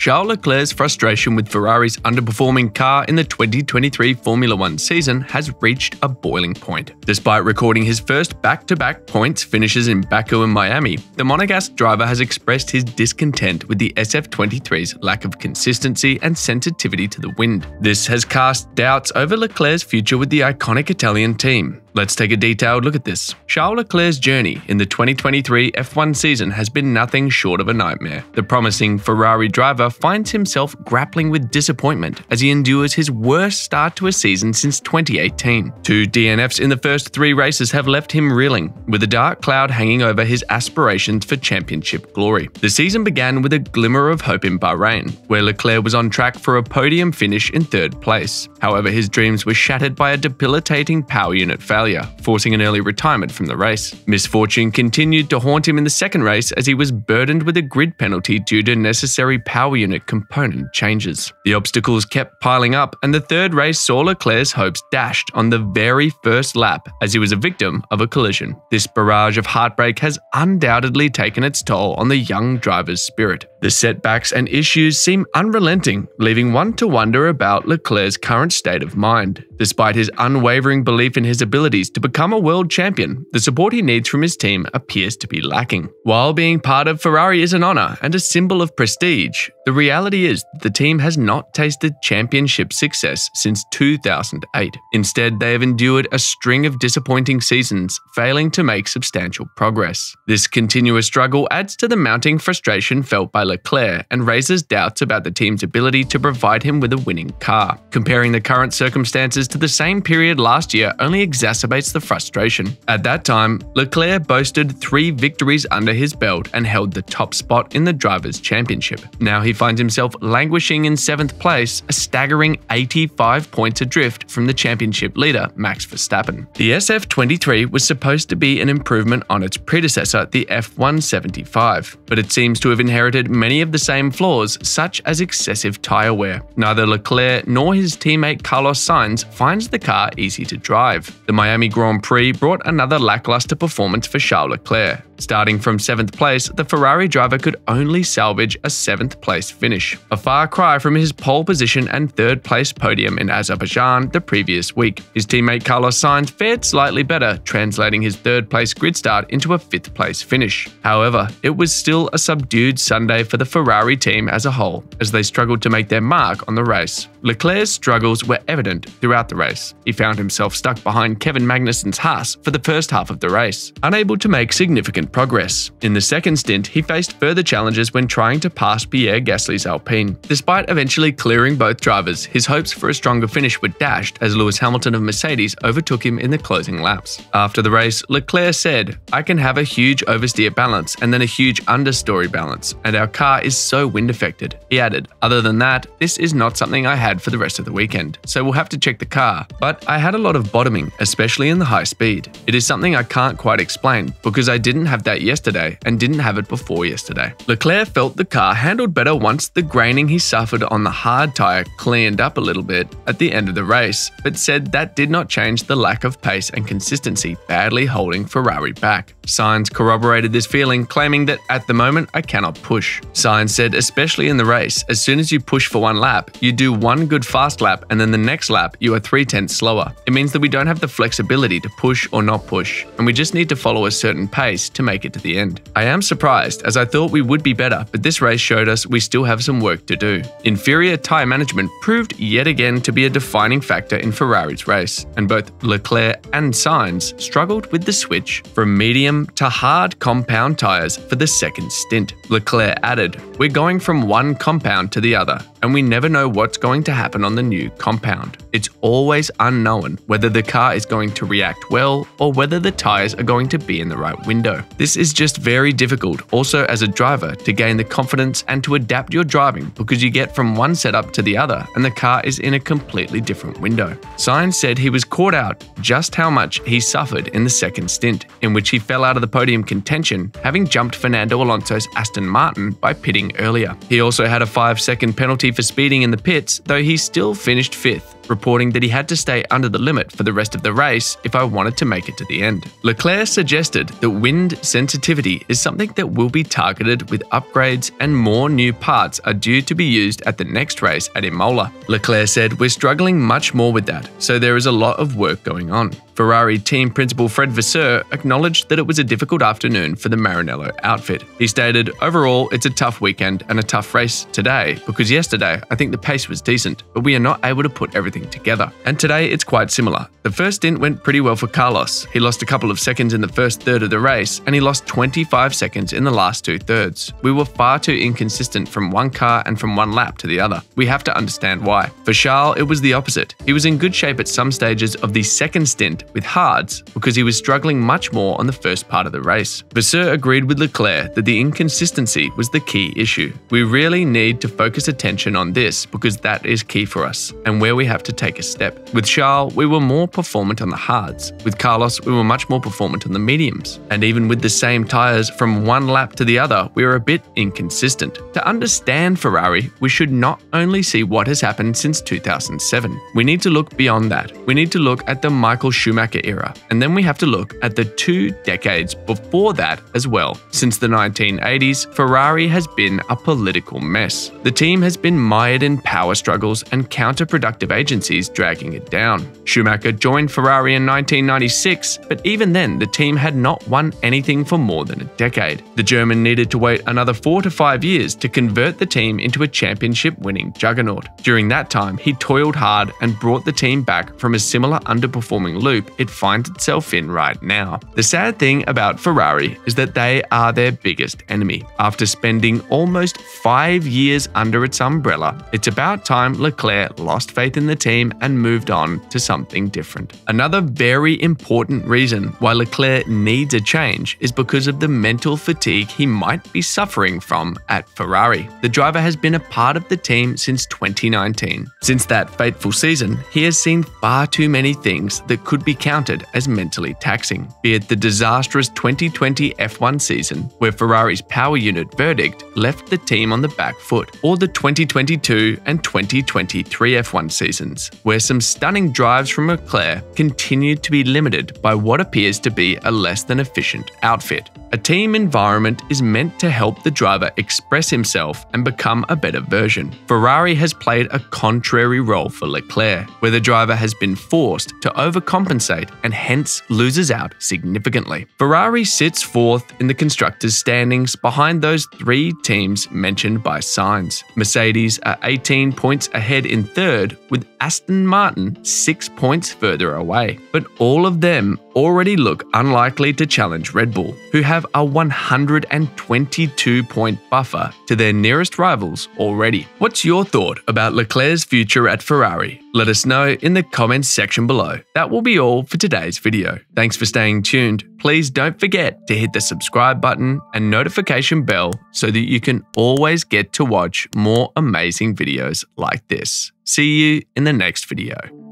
Charles Leclerc's frustration with Ferrari's underperforming car in the 2023 Formula One season has reached a boiling point. Despite recording his first back-to-back points finishes in Baku and Miami, the Monegasque driver has expressed his discontent with the SF-23's lack of consistency and sensitivity to the wind. This has cast doubts over Leclerc's future with the iconic Italian team. Let's take a detailed look at this. Charles Leclerc's journey in the 2023 F1 season has been nothing short of a nightmare. The promising Ferrari driver finds himself grappling with disappointment as he endures his worst start to a season since 2018. 2 DNFs in the first 3 races have left him reeling, with a dark cloud hanging over his aspirations for championship glory. The season began with a glimmer of hope in Bahrain, where Leclerc was on track for a podium finish in 3rd place. However, his dreams were shattered by a debilitating power unit failure, forcing an early retirement from the race. Misfortune continued to haunt him in the 2nd race as he was burdened with a grid penalty due to necessary power unit component changes. The obstacles kept piling up, and the 3rd race saw Leclerc's hopes dashed on the very first lap as he was a victim of a collision. This barrage of heartbreak has undoubtedly taken its toll on the young driver's spirit. The setbacks and issues seem unrelenting, leaving one to wonder about Leclerc's current state of mind. Despite his unwavering belief in his abilities to become a world champion, the support he needs from his team appears to be lacking. While being part of Ferrari is an honor and a symbol of prestige, the reality is that the team has not tasted championship success since 2008. Instead, they have endured a string of disappointing seasons, failing to make substantial progress. This continuous struggle adds to the mounting frustration felt by Leclerc and raises doubts about the team's ability to provide him with a winning car. Comparing the current circumstances to the same period last year only exacerbates the frustration. At that time, Leclerc boasted 3 victories under his belt and held the top spot in the Drivers' Championship. Now he finds himself languishing in 7th place, a staggering 85 points adrift from the championship leader, Max Verstappen. The SF-23 was supposed to be an improvement on its predecessor, the F-175, but it seems to have inherited many of the same flaws, such as excessive tyre wear. Neither Leclerc nor his teammate Carlos Sainz finds the car easy to drive. The Miami Grand Prix brought another lackluster performance for Charles Leclerc. Starting from 7th place, the Ferrari driver could only salvage a 7th place finish, a far cry from his pole position and 3rd place podium in Azerbaijan the previous week. His teammate Carlos Sainz fared slightly better, translating his 3rd place grid start into a 5th place finish. However, it was still a subdued Sunday for the Ferrari team as a whole, as they struggled to make their mark on the race. Leclerc's struggles were evident throughout the race. He found himself stuck behind Kevin Magnussen's Haas for the first half of the race, unable to make significant progress. In the 2nd stint, he faced further challenges when trying to pass Pierre Gasly's Alpine. Despite eventually clearing both drivers, his hopes for a stronger finish were dashed as Lewis Hamilton of Mercedes overtook him in the closing laps. After the race, Leclerc said, "I can have a huge oversteer balance and then a huge understory balance, and our car is so wind affected." He added, "Other than that, this is not something I had for the rest of the weekend, so we'll have to check the car. But I had a lot of bottoming, especially in the high speed. It is something I can't quite explain because I didn't have that yesterday and didn't have it before yesterday." Leclerc felt the car handled better once the graining he suffered on the hard tyre cleaned up a little bit at the end of the race, but said that did not change the lack of pace and consistency badly holding Ferrari back. Sainz corroborated this feeling, claiming that at the moment I cannot push. Sainz said, especially in the race, as soon as you push for one lap, you do one good fast lap and then the next lap you are 3/10 slower. It means that we don't have the flexibility to push or not push, and we just need to follow a certain pace to make it to the end. I am surprised, as I thought we would be better, but this race showed us we still have some work to do. Inferior tyre management proved yet again to be a defining factor in Ferrari's race, and both Leclerc and Sainz struggled with the switch from medium to hard compound tyres for the 2nd stint. Leclerc added, "We're going from one compound to the other, and we never know what's going to happen on the new compound. It's always unknown whether the car is going to react well or whether the tyres are going to be in the right window. This is just very difficult also as a driver to gain the confidence and to adapt your driving because you get from one setup to the other and the car is in a completely different window." Sainz said he was caught out just how much he suffered in the 2nd stint, in which he fell out of the podium contention, having jumped Fernando Alonso's Aston Martin by pitting earlier. He also had a 5-second penalty for speeding in the pits, though he still finished 5th. reporting that he had to stay under the limit for the rest of the race if I wanted to make it to the end. Leclerc suggested that wind sensitivity is something that will be targeted with upgrades and more new parts are due to be used at the next race at Imola. Leclerc said, "We're struggling much more with that, so there is a lot of work going on." Ferrari team principal Fred Vasseur acknowledged that it was a difficult afternoon for the Maranello outfit. He stated, "Overall, it's a tough weekend and a tough race today, because yesterday I think the pace was decent, but we are not able to put everything together. And today it's quite similar. The first stint went pretty well for Carlos. He lost a couple of seconds in the first third of the race, and he lost 25 seconds in the last two thirds. We were far too inconsistent from one car and from one lap to the other. We have to understand why." For Charles, it was the opposite. He was in good shape at some stages of the second stint with hards because he was struggling much more on the first part of the race. Vasseur agreed with Leclerc that the inconsistency was the key issue. "We really need to focus attention on this because that is key for us and where we have to take a step. With Charles, we were more performant on the hards. With Carlos, we were much more performant on the mediums. And even with the same tyres from one lap to the other, we were a bit inconsistent. To understand Ferrari, we should not only see what has happened since 2007. We need to look beyond that. We need to look at the Michael Schumacher era, and then we have to look at the 2 decades before that as well. Since the 1980s, Ferrari has been a political mess. The team has been mired in power struggles and counterproductive agencies dragging it down. Schumacher joined Ferrari in 1996, but even then the team had not won anything for more than a decade. The German needed to wait another 4 to 5 years to convert the team into a championship-winning juggernaut. During that time, he toiled hard and brought the team back from a similar underperforming loop it finds itself in right now. The sad thing about Ferrari is that they are their biggest enemy. After spending almost 5 years under its umbrella, it's about time Leclerc lost faith in the team and moved on to something different. Another very important reason why Leclerc needs a change is because of the mental fatigue he might be suffering from at Ferrari. The driver has been a part of the team since 2019. Since that fateful season, he has seen far too many things that could be counted as mentally taxing, be it the disastrous 2020 F1 season, where Ferrari's power unit verdict left the team on the back foot, or the 2022 and 2023 F1 seasons, where some stunning drives from Leclerc continued to be limited by what appears to be a less than efficient outfit. A team environment is meant to help the driver express himself and become a better version. Ferrari has played a contrary role for Leclerc, where the driver has been forced to overcompensate and hence loses out significantly. Ferrari sits fourth in the constructors' standings behind those 3 teams mentioned by Sainz. Mercedes are 18 points ahead in third, with Aston Martin 6 points further away. But all of them already look unlikely to challenge Red Bull, who have a 122-point buffer to their nearest rivals already. What's your thought about Leclerc's future at Ferrari? Let us know in the comments section below. That will be all for today's video. Thanks for staying tuned. Please don't forget to hit the subscribe button and notification bell so that you can always get to watch more amazing videos like this. See you in the next video.